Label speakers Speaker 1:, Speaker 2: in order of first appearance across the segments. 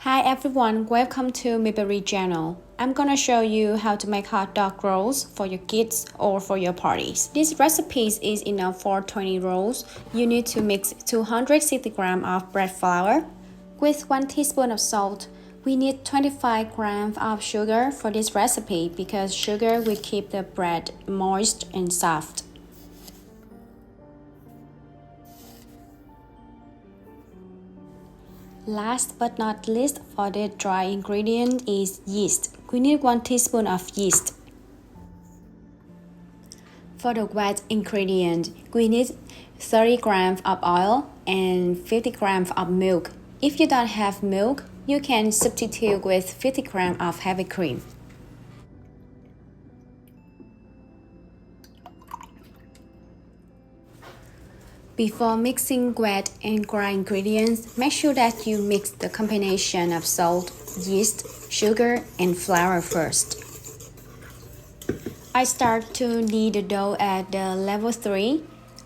Speaker 1: Hi everyone, welcome to Mayberry channel. I'm gonna show you how to make hot dog rolls for your kids or for your parties. This recipe is enough for 20 rolls. You need to mix 260 grams of bread flour with 1 teaspoon of salt. We need 25 grams of sugar for this recipe because sugar will keep the bread moist and soft. Last but not least, for the dry ingredient is yeast. We need 1 teaspoon of yeast. For the wet ingredient, we need 30 grams of oil and 50 grams of milk. If you don't have milk, you can substitute with 50 grams of heavy cream. Before mixing wet and dry ingredients, make sure that you mix the combination of salt, yeast, sugar, and flour first. I start to knead the dough at the level 3,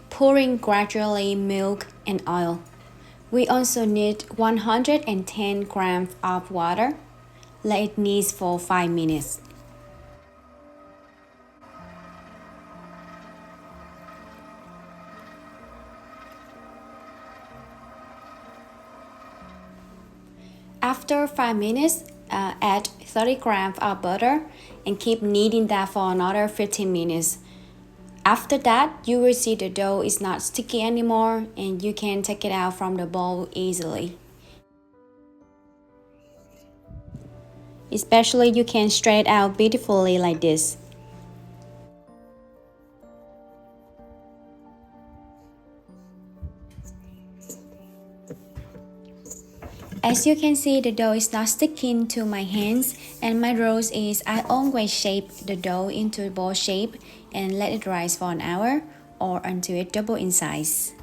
Speaker 1: pouring gradually milk and oil. We also need 110 grams of water. Let it knead for 5 minutes. After 5 minutes, add 30 grams of butter and keep kneading that for another 15 minutes. After that, you will see the dough is not sticky anymore and you can take it out from the bowl easily. Especially you can straight out beautifully like this. As you can see, the dough is not sticking to my hands, and my rules is I always shape the dough into ball shape and let it rise for an hour or until it double in size.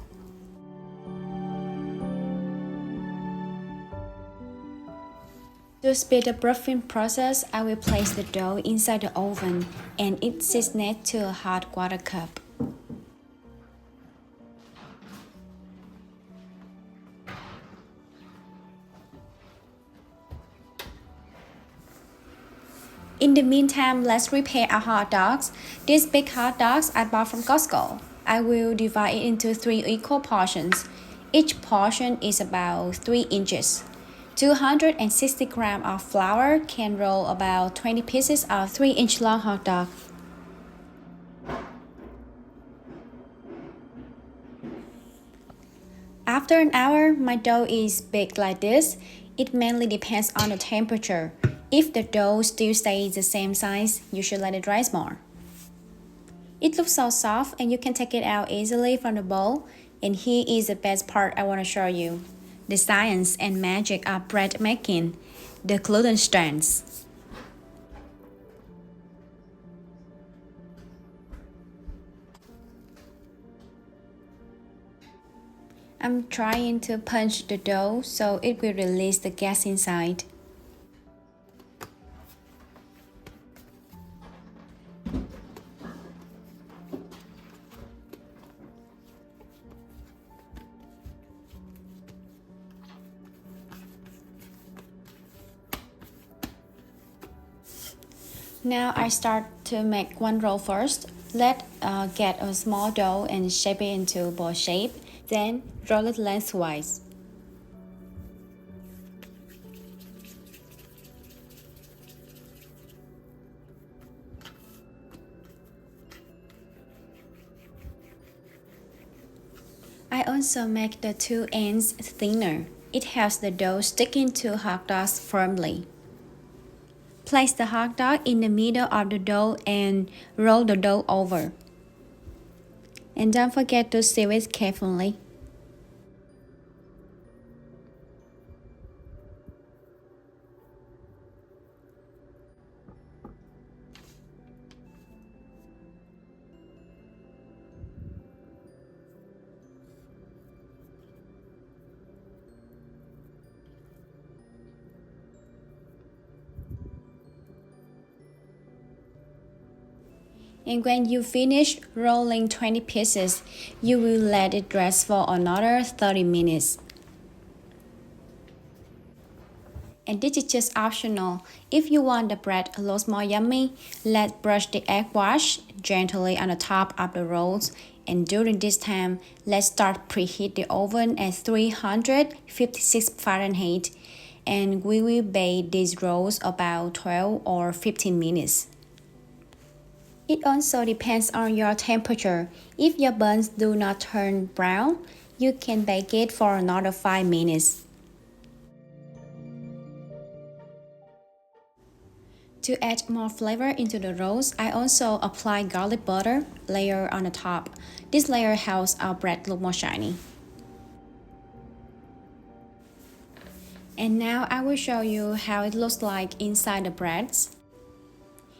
Speaker 1: To speed the buffing process, I will place the dough inside the oven and it sits next to a hot water cup. In the meantime, let's prepare our hot dogs. These big hot dogs I bought from Costco. I will divide it into 3 equal portions. Each portion is about 3 inches. 260 grams of flour can roll about 20 pieces of 3-inch long hot dog. After an hour, my dough is baked like this. It mainly depends on the temperature. If the dough still stays the same size, you should let it rise more. It looks so soft and you can take it out easily from the bowl. And here is the best part I want to show you. The science and magic of bread making, the gluten strands. I'm trying to punch the dough so it will release the gas inside. Now I start to make one roll first. Let's get a small dough and shape it into ball shape. Then roll it lengthwise. I also make the 2 ends thinner. It helps the dough sticking to hot dogs firmly. Place the hot dog in the middle of the dough and roll the dough over. And don't forget to seal it carefully. And when you finish rolling 20 pieces, you will let it rest for another 30 minutes. And this is just optional. If you want the bread looks more yummy, let's brush the egg wash gently on the top of the rolls. And during this time, let's start preheat the oven at 356 Fahrenheit. And we will bake these rolls about 12 or 15 minutes. It also depends on your temperature. If your buns do not turn brown, you can bake it for another 5 minutes. To add more flavor into the rolls, I also apply garlic butter layer on the top. This layer helps our bread look more shiny. And now I will show you how it looks like inside the breads.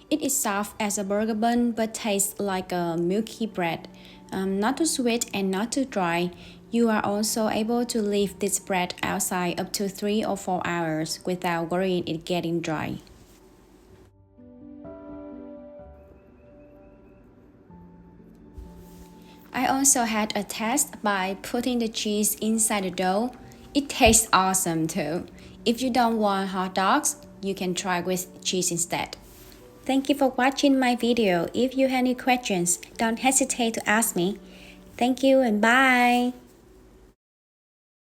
Speaker 1: It is soft as a burger bun but tastes like a milky bread. Not too sweet and not too dry. You are also able to leave this bread outside up to 3 or 4 hours without worrying it getting dry. I also had a test by putting the cheese inside the dough. It tastes awesome too. If you don't want hot dogs, you can try with cheese instead. Thank you for watching my video. If you have any questions, don't hesitate to ask me. Thank you and bye!